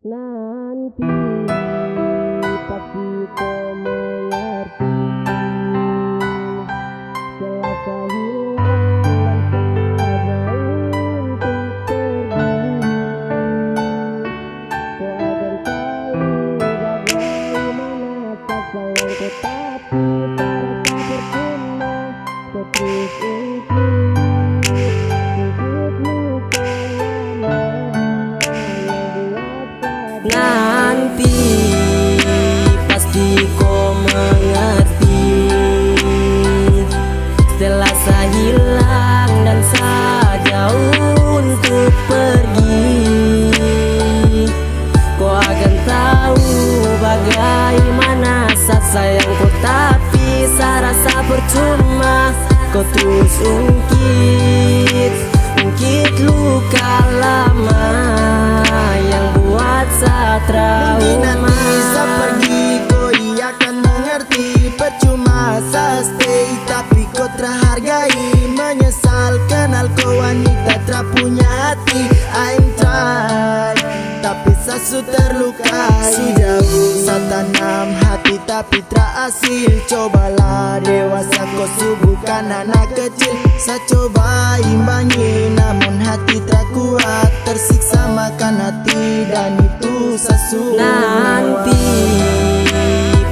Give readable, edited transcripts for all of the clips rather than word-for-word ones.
Nanti pasti kau mengerti. Selasa hilang saja untuk pergi. Kau akan tahu bagaimana rasa yang kau tapi terasa percuma. Kau terus ungkit hidup luka lama yang buat sadar. Nanti pasti kau mengerti. Setelah saya hilang dan saya jauh untuk pergi, kau akan tahu bagaimana saat sayangku tapi saya rasa percuma. Kau terus ungkit luka lama yang buat saya trauma. Nanti saya pergi, kau akan mengerti. Percuma saya stay, tapi kau terhargai. Menyesal kenal kau wanita tak punya hati. I'm try, tapi saya sudah terlukai. Sejauh saya tanam hati tapi tak hasil. Cobalah dewasa, kau bukan anak kecil. Saya coba imbangi, namun hati tak kuat. Tersiksa makan hati dan itu saya suruh. Nanti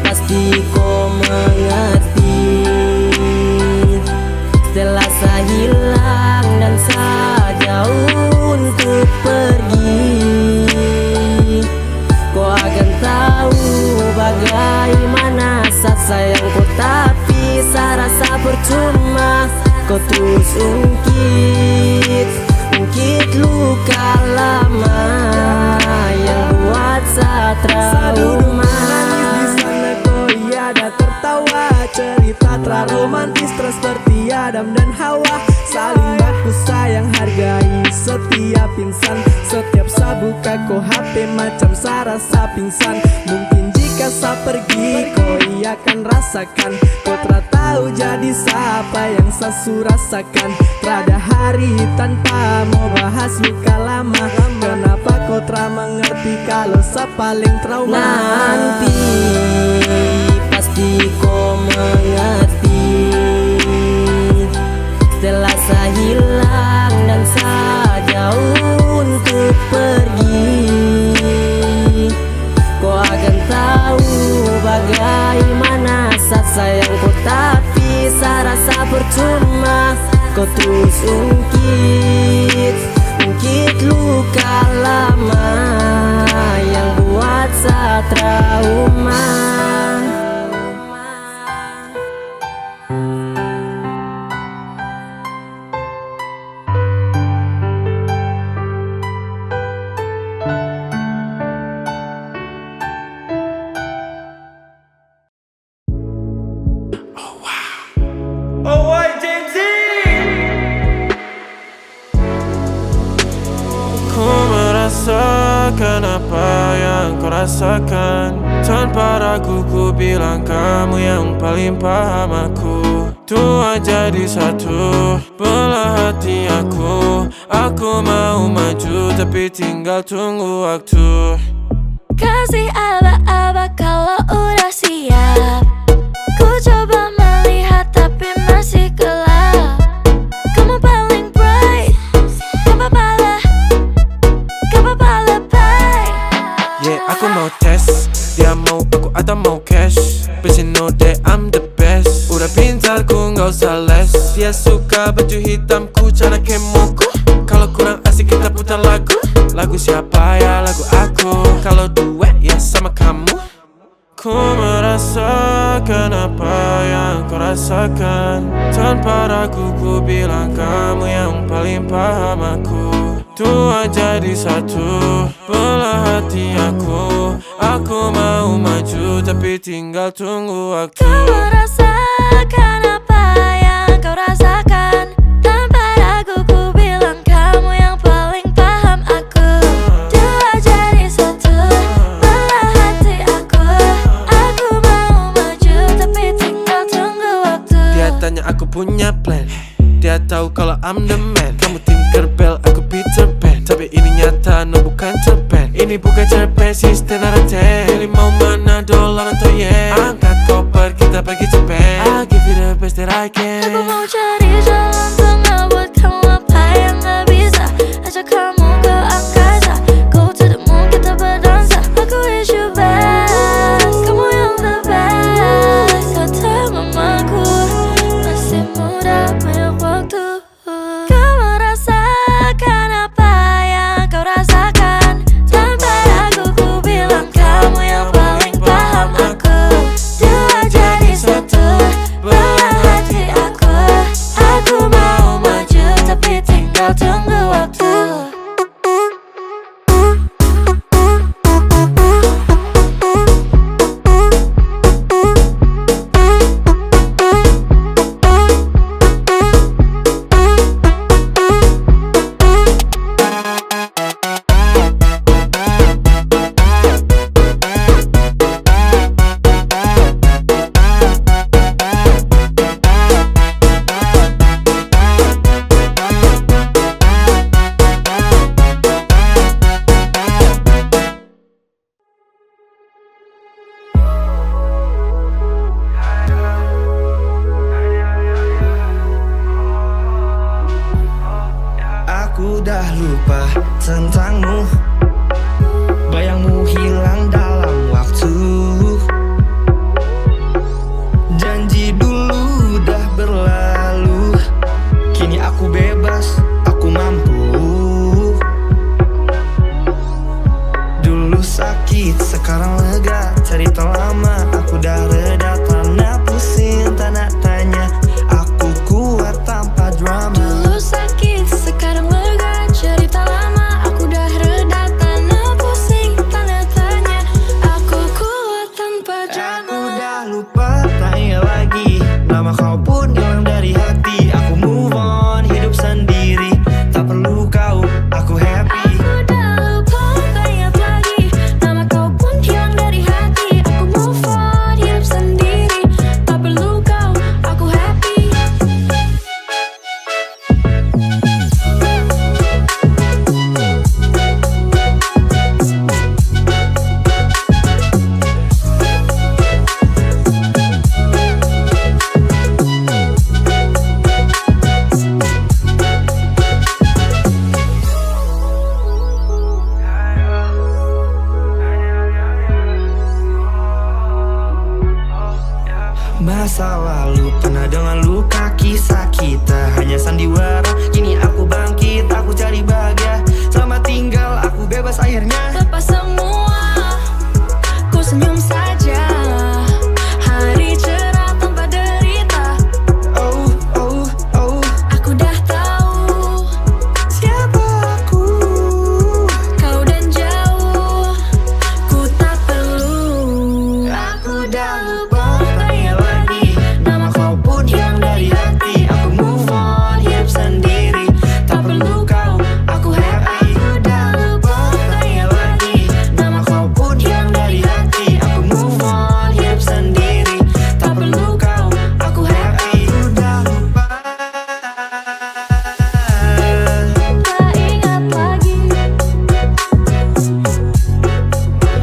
pasti kau mengerti. Setelah saya hilang dan saya jauh untuk pergi, kau akan tahu bagaimana saat sayangku tapi saya rasa percuma. Kau terus ungkit luka lama yang buat saya trauma. Nangis di sana kau ada tertawa. Cerita romantis terus seperti Adam dan Hawa. Saling baku sayang hargai setiap insan. Setiap saya buka kau HP macam saya rasa pingsan. Mungkin jika saya pergi kau akan rasakan. Kau tak tahu jadi siapa yang saya rasakan. Terada hari tanpa mau bahas luka lama. Kenapa kau tak mengerti kalau saya paling trauma. Nanti pasti kau mengerti. Setelah saya hilang dan saya jauh untuk pergi, kau akan tahu bagaimana saat sayangku tapi saya rasa percuma. Kau terus ungkit luka lama yang buat saya trauma. Ku merasakan apa yang kau rasakan. Tanpa ragu ku bilang kamu yang paling paham aku. Tua jadi satu belah hati aku. Aku mau maju tapi tinggal tunggu waktu. Kasih aba-aba kalau udah siap. Ku coba melihat tapi masih gelap. Kamu paling bright, gak apa-apa lebay. Yeah, aku mau tes. Dia mau aku atau mau cash. But you know that I'm the best. Udah pintar ku gak usah les. Dia suka baju hitamku, cara kemoku. Kalau kurang asik kita putar lagu. Lagu siapa ya? Lagu aku. Kalau duet ya sama kamu. Ku merasakan apa yang kau rasakan. Tanpa ragu ku bilang kamu yang paling paham aku. Tua jadi satu belah hati aku. Aku mau maju tapi tinggal tunggu waktu. Kau merasakan apa yang kau rasakan. Tanpa ragu ku bilang kamu yang paling paham aku. Dua jadi satu belah hati aku. Aku mau maju tapi tinggal tunggu waktu. Dia tanya aku punya plan. Dia tahu kalau I'm the man. Kamu Tinkerbell, aku Peter Pan. Tapi ini nyata, no bukan cerpen. Ini bukan cerpen sistem narate. Pilih mau mana dolar atau yen. Angkat koper kita pergi cepet. I give you the best that I can. Aku mau cari jalan tengah buat kamu apa yang gak bisa. Ajak kamu ke angkasa, go to the moon kita berdansa. Aku wish you best, kamu yang the best. Kata mamaku masih muda banyak waktu. Kau merasakan apa yang kau rasakan. Tanpa ragu ku bilang kamu yang paling paham aku. Dua jadi satu, belah hati aku. Aku mau maju tapi tinggal tunggu waktu. Aku dah lupa tentangmu, bayangmu hilang dalam waktu. Janji dulu dah berlalu, kini aku bebas, aku mampu. Dulu sakit, sekarang lega, cerita lama aku dah reda. Tanah pusing, tanah tanya, aku kuat tanpa drama. Dulu sakit, sekarang lega, cerita lama aku dah reda. Tanah pusing, tanda tanya, aku kuat tanpa drama. Aku dah lupa, tak ingat lagi nama kau pun hilang dari hati. Aku move on, hidup sendiri, tak perlu kau, aku happy. Aku dah lupa, tak ingat lagi nama kau pun hilang dari hati. Aku move on, hidup sendiri, tak perlu kau, aku happy. Masa lalu pernah dengan luka kisah kita, hanya sandiwara. Kini aku bangkit, aku cari bahagia. Selamat tinggal, aku bebas akhirnya. Lepas semua, ku senyum saja. Hari cerah tanpa derita. Oh, oh, oh, Aku dah tahu siapa aku? kau dan jauh, ku tak perlu. Aku dah lupa, tak ingat lagi nama kau pun hilang dari hati. Aku move on, hidup sendiri, tak perlu kau, aku happy. Aku dah lupa, tak ingat lagi nama kau pun hilang dari hati. Aku move on, hidup sendiri, tak perlu kau, aku happy. Aku dah lupa, Tak ingat lagi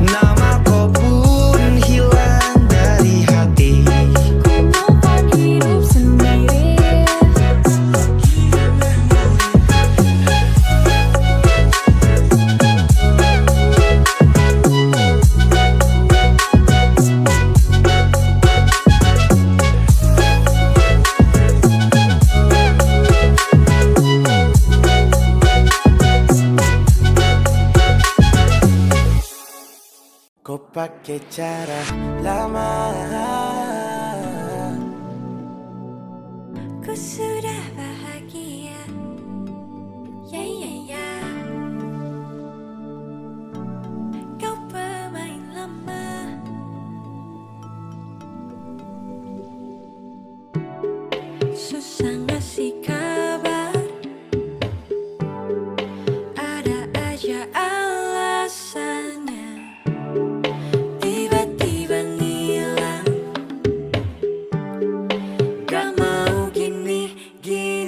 nama kau pun hilang dari hati. ku move on, hidup sendiri. Kau pakai cara lama. Ku sudah bahagia. Ya ya ya. Kau pemain lama. Susah ngasih kabar. Ada aja alasannya. Tiba-tiba ngilang. Gak mau gini-gini.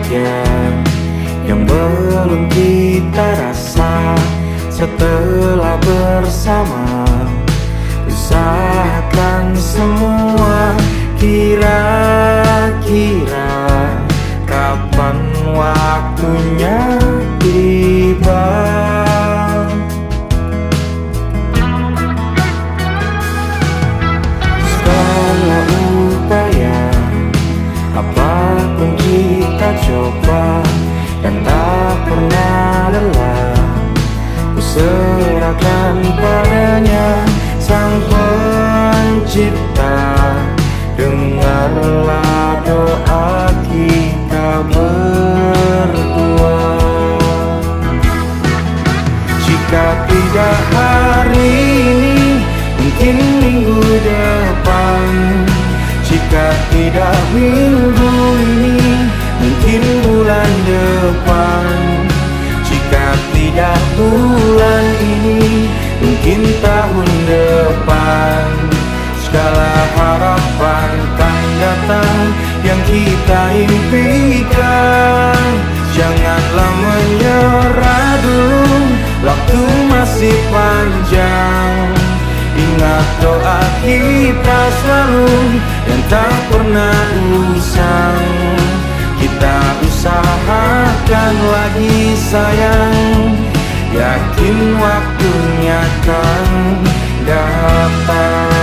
bahagia yang belum kita rasa setelah bersama. Usahakan semua, kira-kira kapan waktunya tiba. Segala upaya, apapun kita coba dan tak pernah lelah, ku serahkan padanya Sang Pencipta. Dengarlah doa kita berdua. Jika tidak hari ini, mungkin minggu depan. Jika tidak minggu ini, mungkin bulan depan. Jika tidak bulan ini, mungkin tahun depan. Segala harapan kan datang yang kita impikan. Janganlah menyerah dulu, waktu masih panjang. Ingat doa kita selalu yang tak pernah usang. Kita usahakan lagi sayang, yakin waktunya kan datang.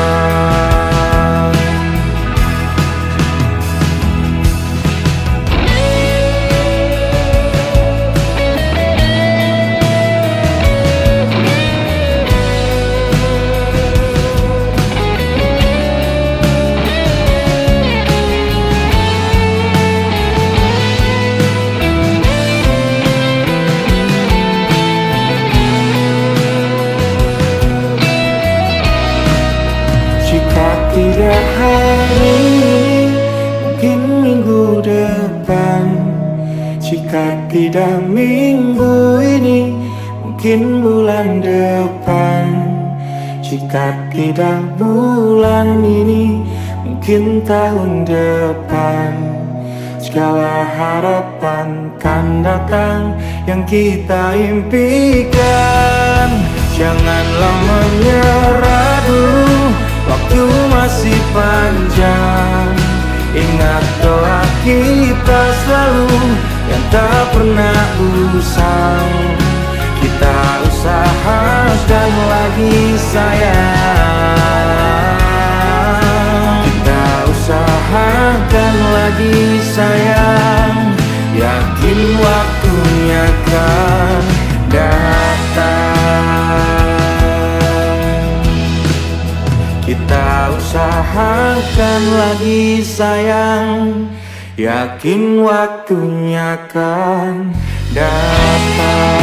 Tidak hari ini, mungkin minggu depan. Jika tidak minggu ini, mungkin bulan depan. Jika tidak bulan ini, mungkin tahun depan. Segala harapan kan datang yang kita impikan. Janganlah menyerah dulu, waktu masih panjang. Ingat doa kita selalu yang tak pernah usang. Kita usahakan lagi sayang. Kita usahakan lagi sayang, yakin waktunya kan datang. Kita usahakan lagi sayang, yakin waktunya kan datang.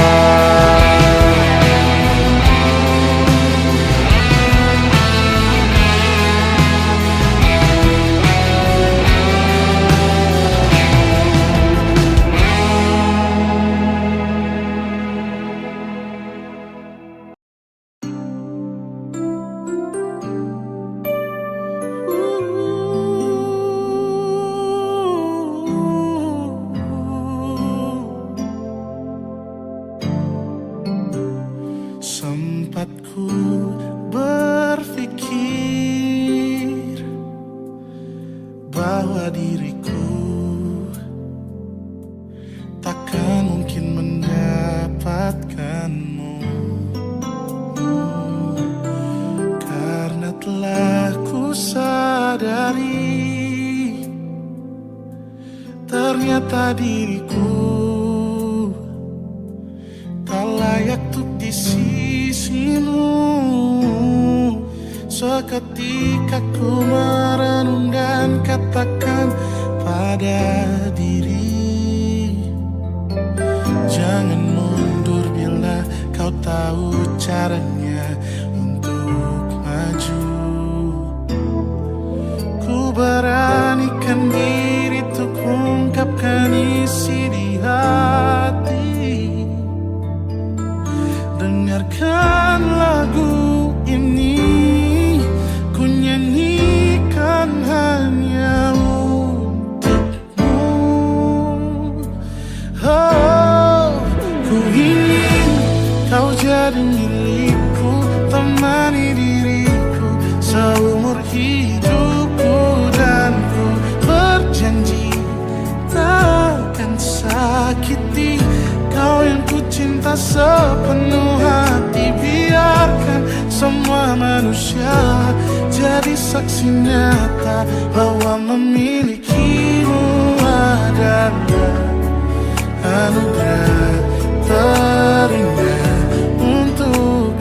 Sempatku berpikir bahwa diriku takkan mungkin mendapatkanmu, karena telah ku sadari ternyata diriku tak layak untuk di sisimu. Seketika ku merenung dan katakan pada diri, jangan mundur bila kau tahu caranya untuk maju. Ku beranikan diri untuk ungkapkan isi di hati. Dengarkan lagu ini, ku nyanyikan hanya untukmu. jadi milikku, temani diriku seumur hidupku. Dan ku berjanji takkan sakiti kau yang ku cinta sepenuh hati. Biarkan semua manusia jadi saksi nyata bahwa memilikimu adalah anugerah terindah untuk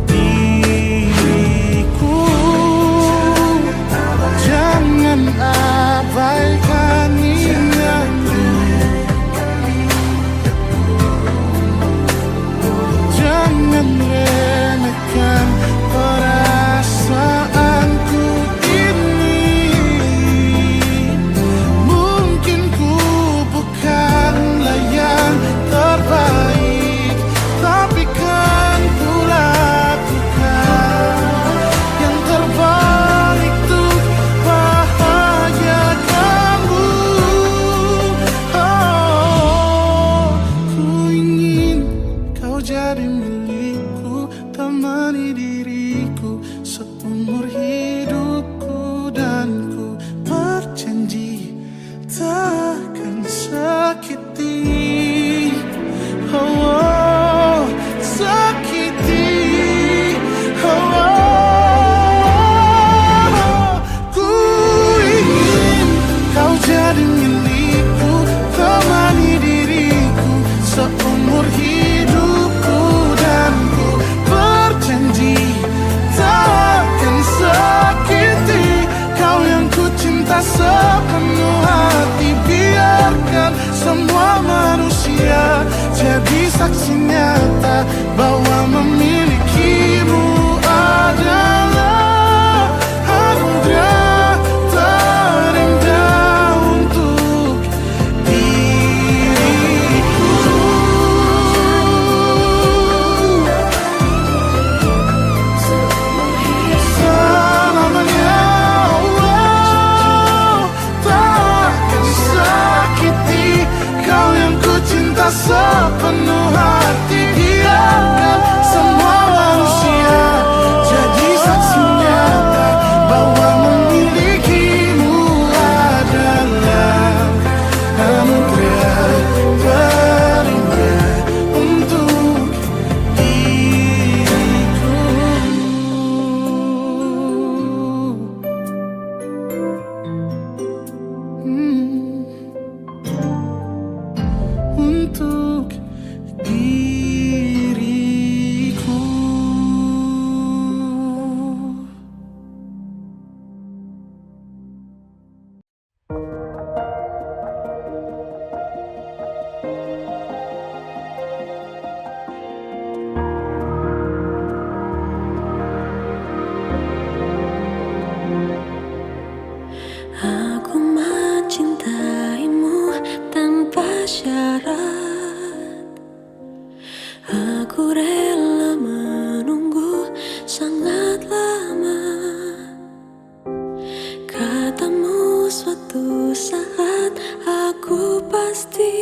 diriku. Jangan abaikan niatku, jangan remehkan perasaanku ini. Mungkin ku bukanlah yang terbaik, tapi kan ku lakukan yang terbaik untuk bahagiakanmu. Oh, ku ingin kau jadi milikku, temani diriku seumur hidupku. Dan ku berjanji takkan sakiti, oh, sakiti, oh. Ku ingin kau jadi milikku, temani diriku seumur hidupku. Dan ku berjanji takkan sakiti kau yang ku cinta sepenuh hati. Biarkan semua manusia jadi saksi nyata bahwa memilikimu adalah anugerah terindah untuk diriku. Selamanya, oh, takkan sakiti kau yang ku cinta sepenuh hati. Biarkan semua manusia jadi saksi nyata bahwa memilikimu adalah anugerah terindah untuk diriku. Untuk diriku. Aku mencintaimu tanpa syarat. Aku rela menunggu sangat lama. Katamu suatu saat aku pasti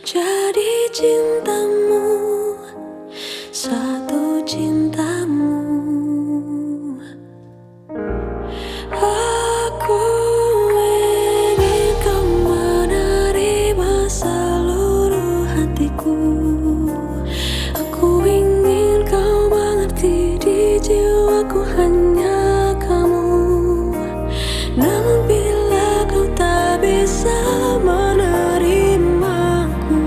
jadi cintamu, satu cintamu. Aku ingin kau menerima seluruh hatiku. Aku ingin kau mengerti di jiwaku hanya kamu. Namun bila kau tak bisa menerimaku,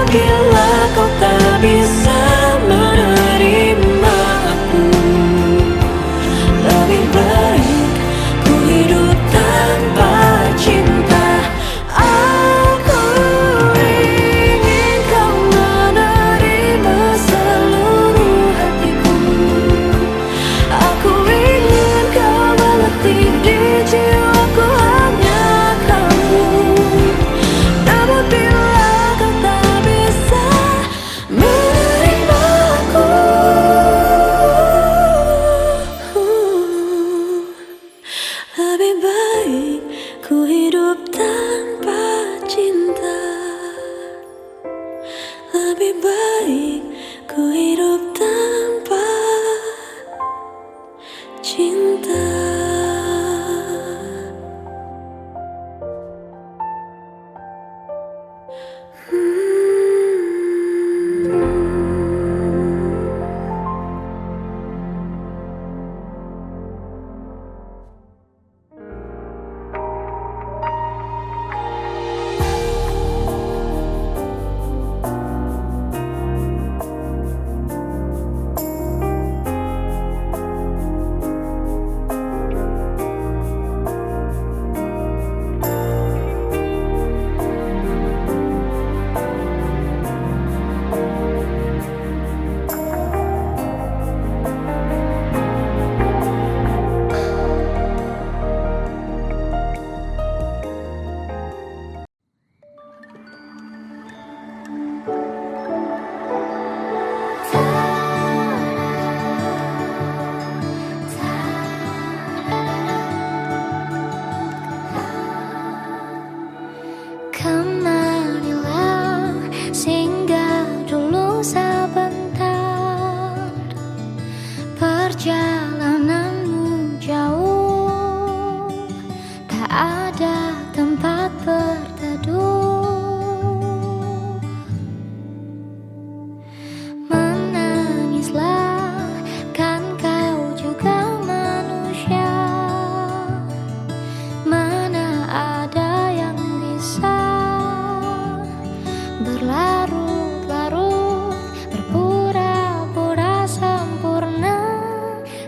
bila kau tak bisa menerima aku, lebih baik ku hidup tanpa cinta. Aku ingin kau menerima seluruh hatiku. Aku ingin kau mengerti di jiwaku hanya kamu. Namun bila kau tak bisa menerima aku, lebih baik ku hidup tanpa cinta. Lebih baik ku hidup tanpa cinta. Kemarilah singgah dulu sebentar, perjalananmu jauh, tak ada tempat berteduh. Menangislah, kan kau juga manusia. Mana ada yang bisa berlarut-larut, berpura-pura sempurna.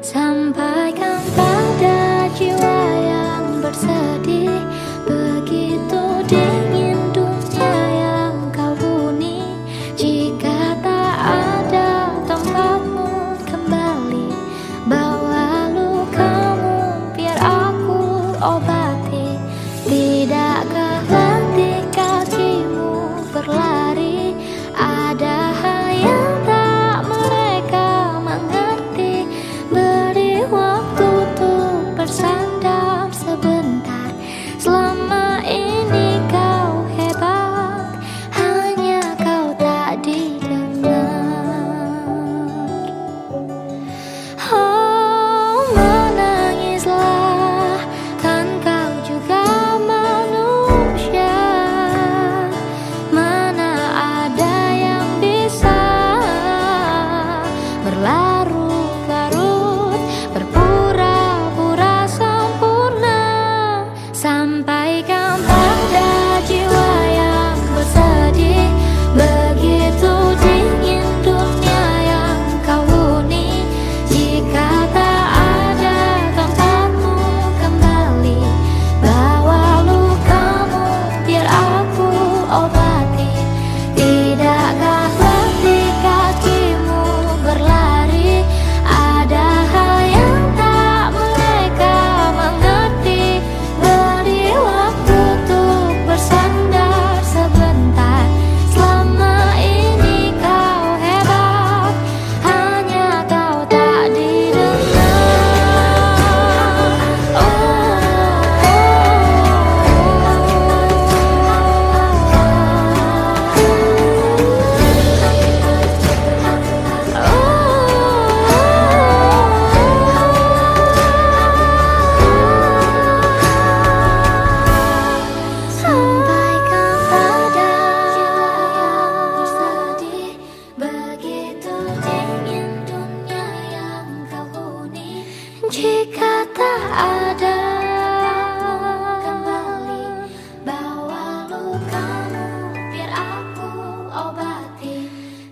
Sampaikan pada jiwa yang bersedih, begitu dingin dunia yang kau huni. Jika tak ada tempatmu kembali, bawa lukamu biar aku obati. Tidakkah letih kakimu berlari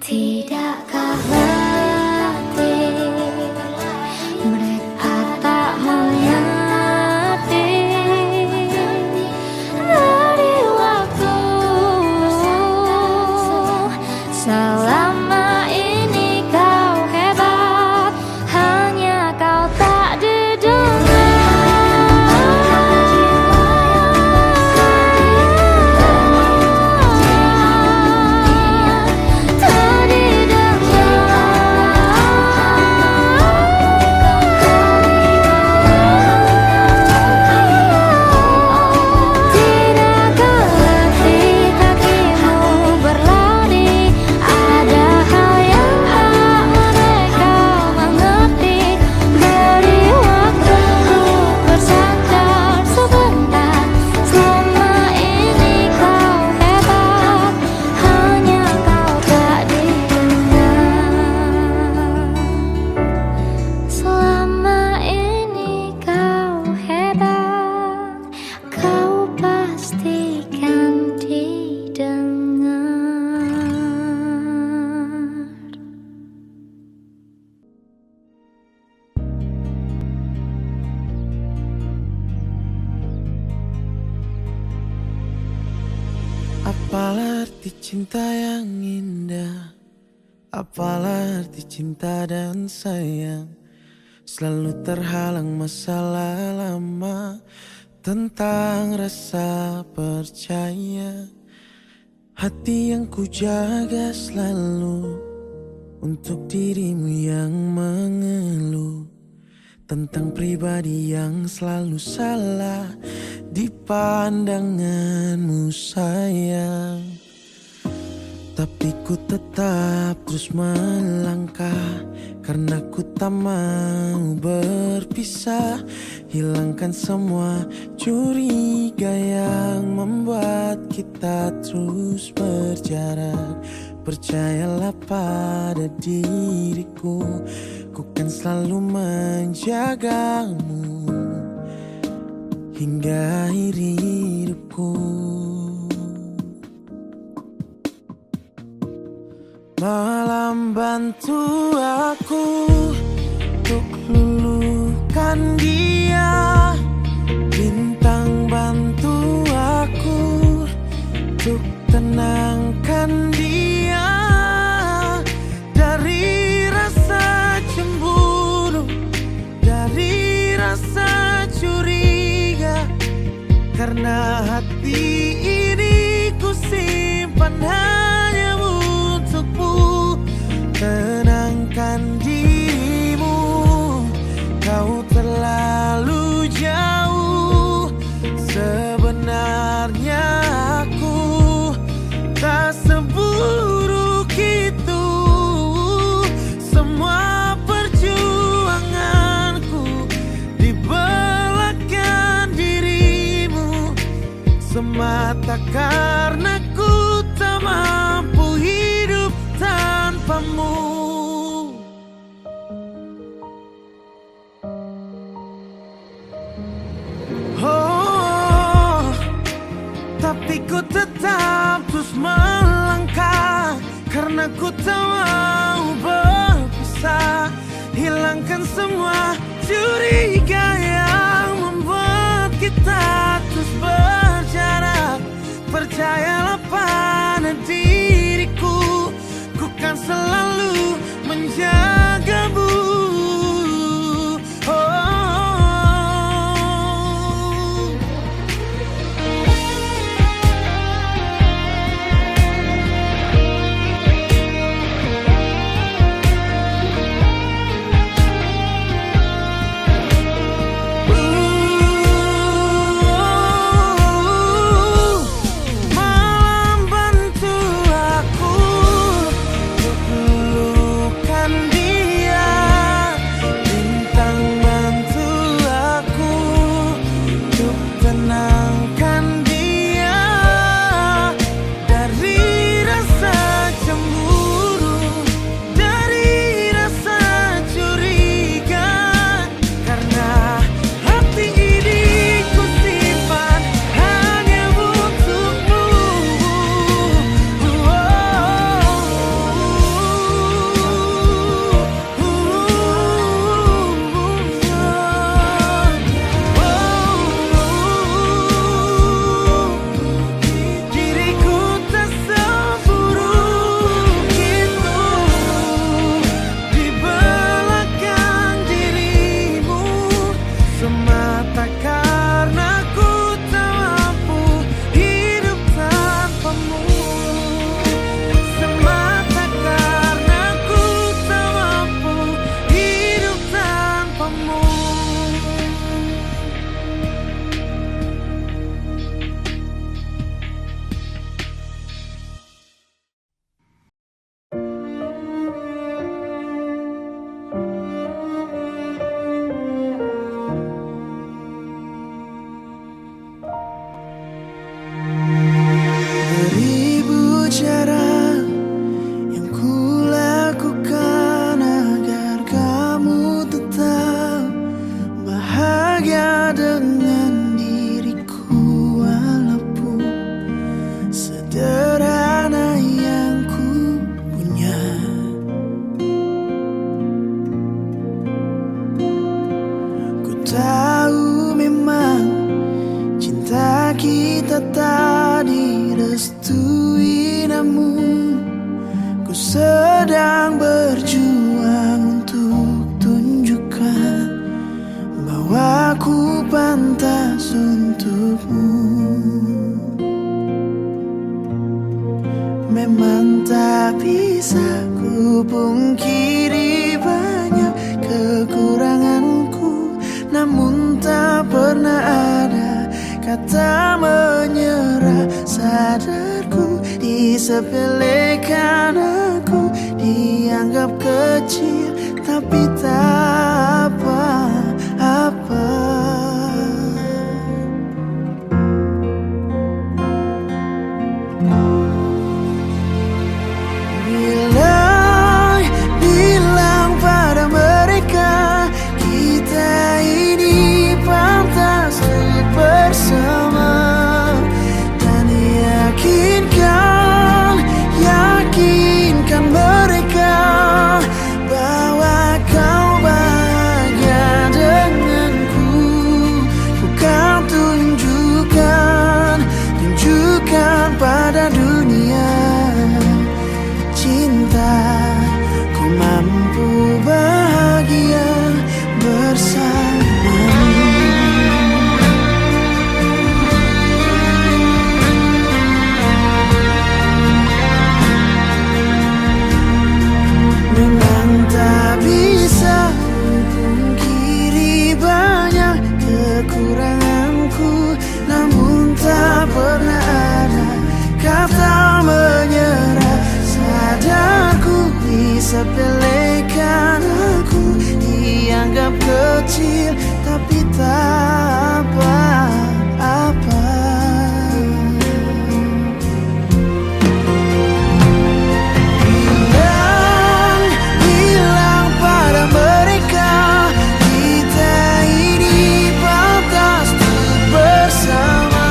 Tidakkah letih mereka tak mengerti dari waktu selama ini kau hebat, hanya kau tak didengar. Apalah arti cinta yang indah, apalah arti cinta dan sayang. Selalu terhalang masalah lama tentang rasa percaya. Hati yang ku jaga selalu untuk dirimu yang mengeluh tentang pribadi yang selalu salah di pandanganmu sayang. Tapi ku tetap terus melangkah karena ku tak mau berpisah. Hilangkan semua curiga yang membuat kita terus berjarak. Percayalah pada diriku, ku kan selalu menjagamu hingga akhir hidupku. Malam bantu aku untuk luluhkan dia, bintang bantu aku untuk tenangkan dia dari rasa cemburu, dari rasa curiga. Karena hati ini ku simpan hanya untukmu. Tenangkan dirimu, kau terlalu jauh. Sebenarnya aku tak seburuk itu. Semua perjuanganku di belakang dirimu, semata karena ku tak mampu hidup tanpamu. Oh, tapi ku tetap terus melangkah karena ku tak mau berpisah. Hilangkan semua curiga yang membuat kita terus berjarak. Percayalah pada diriku, ku kan selalu menjagamu. Malam bantu Memang tak bisa ku pungkiri banyak kekuranganku, namun tak pernah ada kata menyerah. Sadarku disepelekan aku, dianggap kecil tapi tak apa-apa. Bilang pada mereka kita ini pantas bersama, dan yakinkan mereka bahwa kau bahagia denganku. Bukan tunjukkan pada dunia cinta, ku mampu bahagia bersamamu. Memang tak bisa pungkiri banyak kekuranganku, namun tak pernah ada kata menyerah. Sadarku disepelekan aku, dianggap kecil tapi tak apa-apa. Bilang pada mereka kita ini pantas untuk bersama,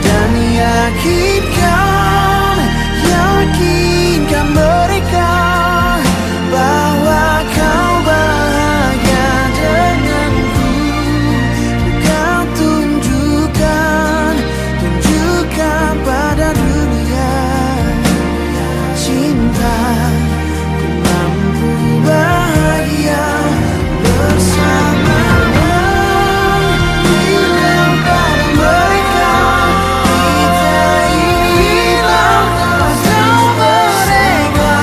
dan yakinkan mereka bahwa kau bahagia denganku. Bukan tunjukkan pada dunia cinta, ku mampu bahagia bersamamu. Bilang pada mereka kita ini lantas mereka,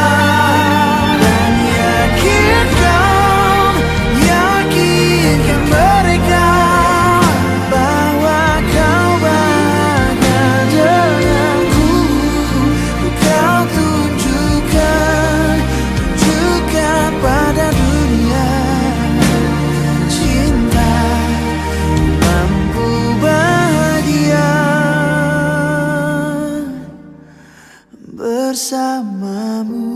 dan yakinkan mereka bahwa kau bahagia denganku. Kau tunjukkan pada dunia cinta, mampu bahagia bersamamu.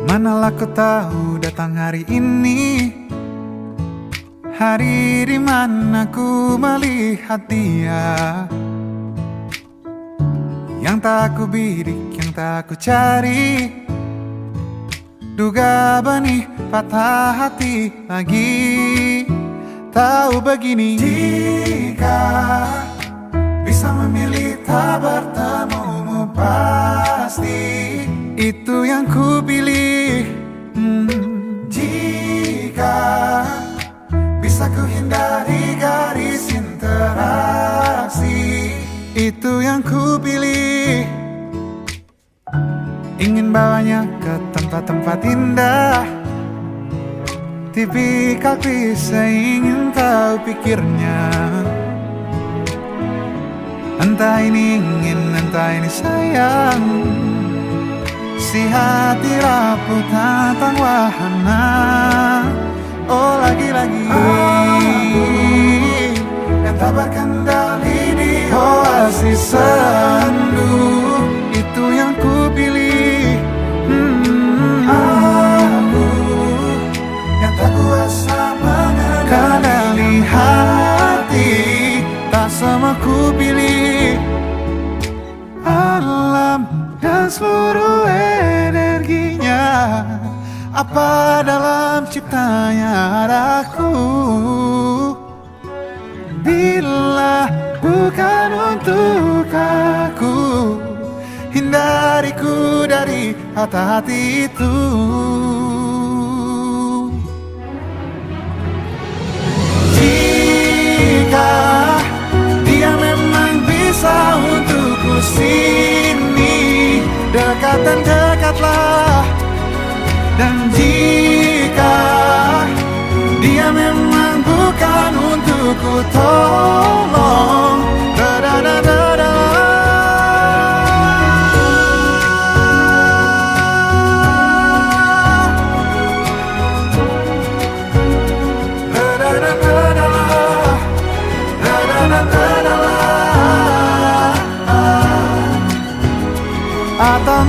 Manalah kau tahu datang hari ini, hari di mana ku melihat dia, yang tak ku bidik, yang tak ku cari. Duga benih patah hati lagi. Tahu begini, jika bisa memilih tak bertemumu, pasti itu yang ku pilih. Jika bisa ku hindari garis interaksi, itu yang ku pilih. Ingin bawanya ke tempat-tempat indah, tipikal klise ingin tahu pikirnya. Entah ini ingin, entah ini sayang, si hati rapuh tantang wahana. Oh lagi-lagi aku yang tak berkendali di oasis sendu, itu yang ku pilih. Aku yang tak kuasa mengendali hati, tak sama ku pilih. Alam dan seluruh energinya, apa dalam ciptanya ada aku. Bila bukan untuk aku, hindariku dari hati-hati itu. Jika dia memang bisa untukku sini, dekat dan dekatlah. Dan jika dia memang bukan untukku, tolong da-da-da-da-da. Atau